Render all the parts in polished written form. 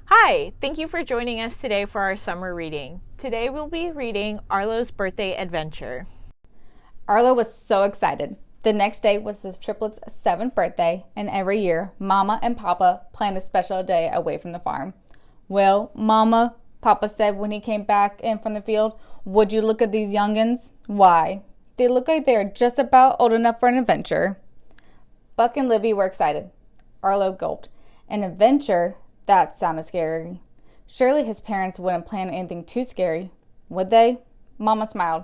Hi, thank you for joining us today for our summer reading. Today we'll be reading Arlo's Birthday Adventure. Arlo was so excited. The next day was his triplet's 7th birthday, and every year, Mama and Papa planned a special day away from the farm. "Well, Mama," Papa said when he came back in from the field, "would you look at these youngins? Why, they look like they're just about old enough for an adventure." Buck and Libby were excited. Arlo gulped. An adventure? That sounded scary. Surely his parents wouldn't plan anything too scary, would they? Mama smiled.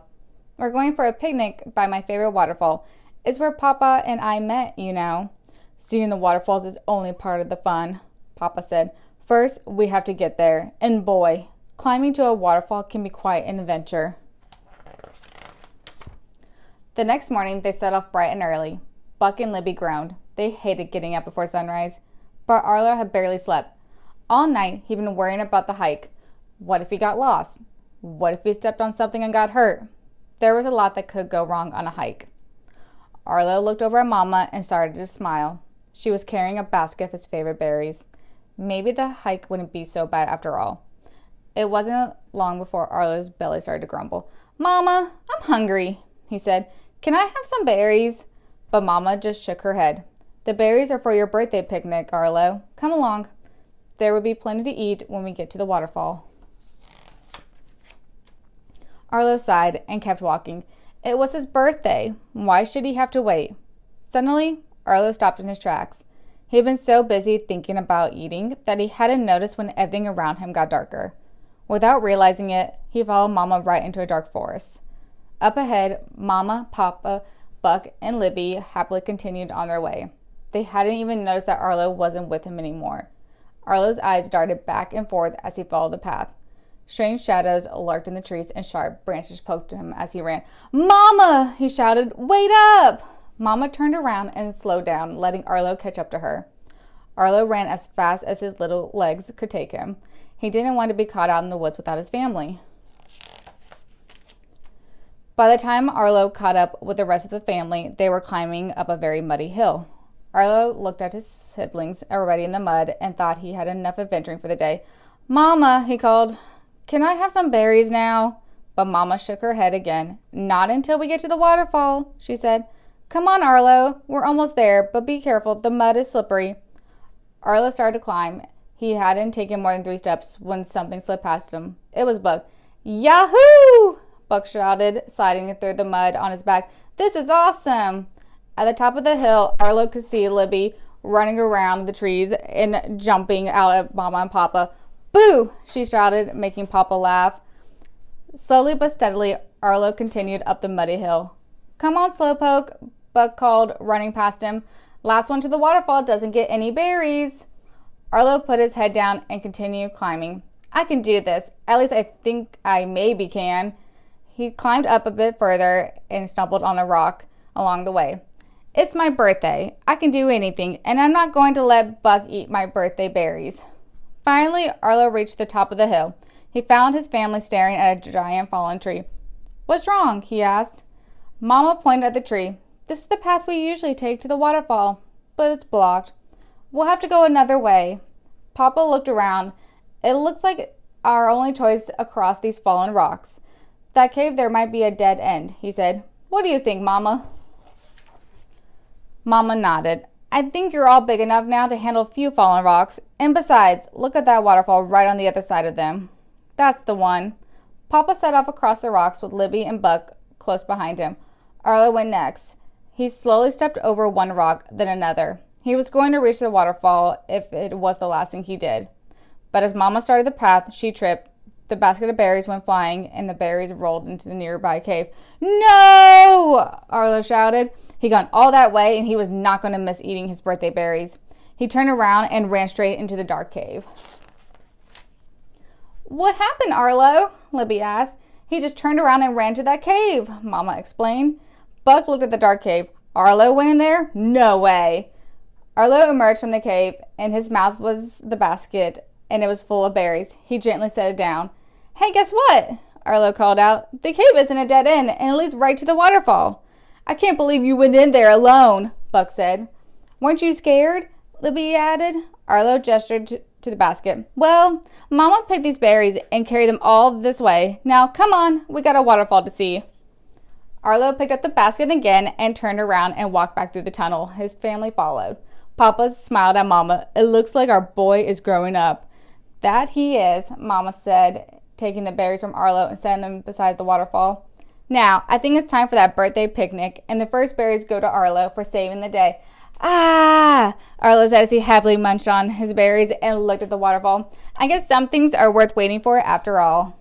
"We're going for a picnic by my favorite waterfall. It's where Papa and I met, you know." "Seeing the waterfalls is only part of the fun," Papa said. "First, we have to get there. And boy, climbing to a waterfall can be quite an adventure." The next morning, they set off bright and early. Buck and Libby groaned. They hated getting up before sunrise. But Arlo had barely slept. All night, he'd been worrying about the hike. What if he got lost? What if he stepped on something and got hurt? There was a lot that could go wrong on a hike. Arlo looked over at Mama and started to smile. She was carrying a basket of his favorite berries. Maybe the hike wouldn't be so bad after all. It wasn't long before Arlo's belly started to grumble. "Mama, I'm hungry," he said. "Can I have some berries?" But Mama just shook her head. "The berries are for your birthday picnic, Arlo. Come along. There will be plenty to eat when we get to the waterfall." Arlo sighed and kept walking. It was his birthday. Why should he have to wait? Suddenly, Arlo stopped in his tracks. He had been so busy thinking about eating that he hadn't noticed when everything around him got darker. Without realizing it, he followed Mama right into a dark forest. Up ahead, Mama, Papa, Buck, and Libby happily continued on their way. They hadn't even noticed that Arlo wasn't with him anymore. Arlo's eyes darted back and forth as he followed the path. Strange shadows lurked in the trees and sharp branches poked him as he ran. "Mama!" he shouted. "Wait up!" Mama turned around and slowed down, letting Arlo catch up to her. Arlo ran as fast as his little legs could take him. He didn't want to be caught out in the woods without his family. By the time Arlo caught up with the rest of the family, they were climbing up a very muddy hill. Arlo looked at his siblings already in the mud and thought he had enough adventuring for the day. "Mama," he called, "can I have some berries now?" But Mama shook her head again. "Not until we get to the waterfall," she said. "Come on, Arlo. We're almost there, but be careful. The mud is slippery." Arlo started to climb. He hadn't taken more than 3 steps when something slipped past him. It was Buck. "Yahoo!" Buck shouted, sliding through the mud on his back. "This is awesome!" At the top of the hill, Arlo could see Libby running around the trees and jumping out at Mama and Papa. "Boo!" she shouted, making Papa laugh. Slowly but steadily, Arlo continued up the muddy hill. "Come on, Slowpoke," Buck called, running past him. "Last one to the waterfall doesn't get any berries." Arlo put his head down and continued climbing. "I can do this. At least I think I maybe can." He climbed up a bit further and stumbled on a rock along the way. "It's my birthday. I can do anything, and I'm not going to let Buck eat my birthday berries." Finally, Arlo reached the top of the hill. He found his family staring at a giant fallen tree. "What's wrong?" he asked. Mama pointed at the tree. "This is the path we usually take to the waterfall, but it's blocked. We'll have to go another way." Papa looked around. "It looks like our only choice across these fallen rocks. That cave there might be a dead end," he said. "What do you think, Mama?" Mama nodded. "I think you're all big enough now to handle a few fallen rocks. And besides, look at that waterfall right on the other side of them." "That's the one." Papa set off across the rocks with Libby and Buck close behind him. Arlo went next. He slowly stepped over one rock, then another. He was going to reach the waterfall if it was the last thing he did. But as Mama started the path, she tripped. The basket of berries went flying, and the berries rolled into the nearby cave. "No!" Arlo shouted. He'd gone all that way, and he was not going to miss eating his birthday berries. He turned around and ran straight into the dark cave. "What happened, Arlo?" Libby asked. "He just turned around and ran to that cave," Mama explained. Buck looked at the dark cave. "Arlo went in there? No way." Arlo emerged from the cave, and his mouth was the basket, and it was full of berries. He gently set it down. "Hey, guess what?" Arlo called out. "The cave isn't a dead end, and it leads right to the waterfall." "I can't believe you went in there alone," Buck said. "Weren't you scared?" Libby added. Arlo gestured to the basket. Well, Mama picked these berries and carried them all this way. Now, come on, we got a waterfall to see. Arlo picked up the basket again and turned around and walked back through the tunnel. His family followed. Papa smiled at Mama. It looks like our boy is growing up. That he is, Mama said, taking the berries from Arlo and setting them beside the waterfall. Now, I think it's time for that birthday picnic, and the first berries go to Arlo for saving the day. Ah! Arlo said as he happily munched on his berries and looked at the waterfall. I guess some things are worth waiting for after all.